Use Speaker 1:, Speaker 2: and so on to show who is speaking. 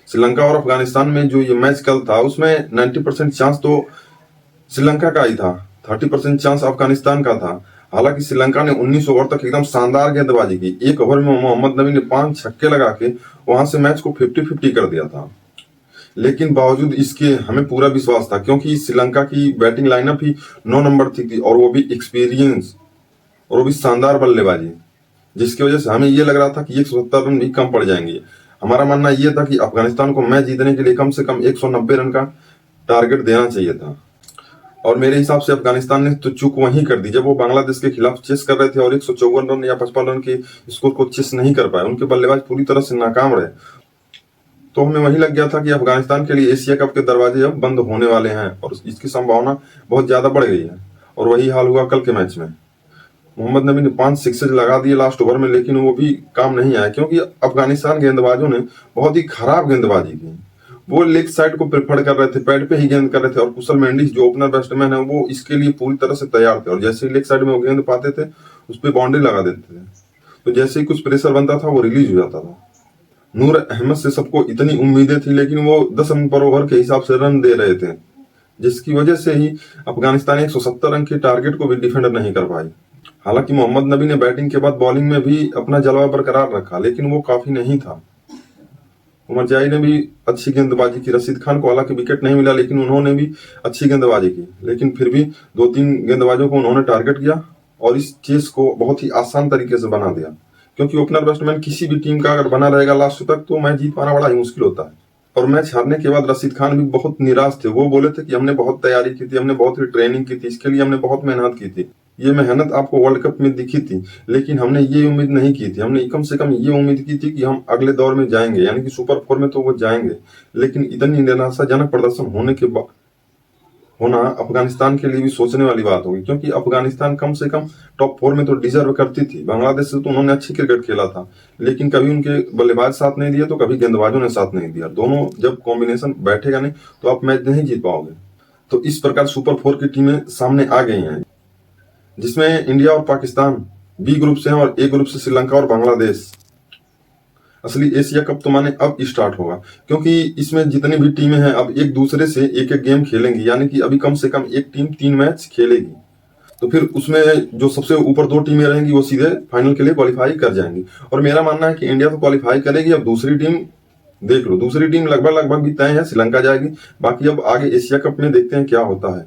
Speaker 1: श्रीलंका और अफगानिस्तान में जो ये मैच कल था उसमें 90% चांस तो श्रीलंका का ही था, 30% चांस अफगानिस्तान का था। हालांकि श्रीलंका ने 19 ओवर तक एकदम शानदार गेंदबाजी की। एक ओवर में मोहम्मद नबी ने 5 छक्के लगा के वहां से मैच को 50-50 कर दिया था। लेकिन बावजूद इसके हमें पूरा विश्वास था, क्योंकि श्रीलंका की बैटिंग लाइनअप ही 9 नंबर थी और वो भी एक्सपीरियंस और वो भी शानदार बल्लेबाजी, जिसकी वजह से हमें ये लग रहा था कि 170 रन भी कम पड़ जाएंगे। हमारा मानना यह था कि अफगानिस्तान को मैच जीतने के लिए कम से कम 190 रन का टारगेट देना चाहिए था। और मेरे हिसाब से अफगानिस्तान ने तो चूक वहीं कर दी जब वो बांग्लादेश के खिलाफ चेस कर रहे थे और 154 रन या 55 रन के स्कोर को चेस नहीं कर पाए। उनके बल्लेबाज पूरी तरह से नाकाम रहे। तो हमें वही लग गया था कि अफगानिस्तान के लिए एशिया कप के दरवाजे अब बंद होने वाले हैं और इसकी संभावना बहुत ज्यादा बढ़ गई है। और वही हाल हुआ कल के मैच में। मोहम्मद नबी ने 5 सिक्सेज लगा दिए लास्ट ओवर में, लेकिन वो भी काम नहीं आया, क्योंकि अफगानिस्तान गेंदबाजों ने बहुत ही खराब गेंदबाजी की। वो लेग साइड को प्रेफर कर रहे थे, पैड पे ही गेंद कर रहे थे। और कुशल मेंडिस जो ओपनर बैट्समैन है वो इसके लिए पूरी तरह से तैयार थे। और जैसे ही लेग साइड में वो गेंद पाते थे उस पर बाउंड्री लगा देते थे, तो जैसे ही कुछ प्रेशर बनता था वो रिलीज हो जाता था। नूर अहमद से सबको इतनी उम्मीदें थी, लेकिन वो 10 रन पर ओवर के हिसाब से रन दे रहे थे, जिसकी वजह से ही अफगानिस्तान 170 रन के टारगेट को भी डिफेंड नहीं कर पाई। हालांकि मोहम्मद नबी ने बैटिंग के बाद बॉलिंग में भी अपना जलवा बरकरार रखा, लेकिन वो काफी नहीं था। उमर जाई ने भी अच्छी गेंदबाजी की। रशीद खान को हालांकि विकेट नहीं मिला, लेकिन उन्होंने भी अच्छी गेंदबाजी की। लेकिन फिर भी 2-3 गेंदबाजों को उन्होंने टारगेट किया और इस चेस को बहुत ही आसान तरीके से बना दिया, क्योंकि ओपनर बैट्समैन किसी भी टीम का अगर बना रहेगा लास्ट तक तो मैच जीत पाना बड़ा ही मुश्किल होता है। और मैच हारने के बाद रशीद खान भी बहुत निराश थे। वो बोले थे कि हमने बहुत तैयारी की थी, हमने बहुत ही ट्रेनिंग की थी, इसके लिए हमने बहुत मेहनत की थी। ये मेहनत आपको वर्ल्ड कप में दिखी थी, लेकिन हमने ये उम्मीद नहीं की थी। हमने कम से कम ये उम्मीद की थी कि हम अगले दौर में जाएंगे, यानी कि सुपर 4 में तो वो जाएंगे। लेकिन इतनी निराशाजनक प्रदर्शन होने के बाद होना अफगानिस्तान के लिए भी सोचने वाली बात होगी, क्योंकि अफगानिस्तान कम से कम टॉप 4 में तो डिजर्व करती थी। बांग्लादेश से तो उन्होंने अच्छी क्रिकेट खेला था, लेकिन कभी उनके बल्लेबाज साथ नहीं दिया तो कभी गेंदबाजों ने साथ नहीं दिया। दोनों जब कॉम्बिनेशन बैठेगा नहीं तो आप मैच नहीं जीत पाओगे। तो इस प्रकार सुपर 4 की टीमें सामने आ गई हैं, जिसमें इंडिया और पाकिस्तान बी ग्रुप से हैं और ए ग्रुप से श्रीलंका और बांग्लादेश। असली एशिया कप तो माने अब स्टार्ट होगा, क्योंकि इसमें जितनी भी टीमें हैं अब एक दूसरे से एक एक गेम खेलेंगी, यानी कि अभी कम से कम एक टीम 3 मैच खेलेगी। तो फिर उसमें जो सबसे ऊपर 2 टीमें रहेंगी वो सीधे फाइनल के लिए क्वालिफाई कर जाएंगी। और मेरा मानना है कि इंडिया तो क्वालिफाई करेगी। अब दूसरी टीम देख लो, दूसरी टीम लगभग भी तय है, श्रीलंका जाएगी। बाकी अब आगे एशिया कप में देखते हैं क्या होता है।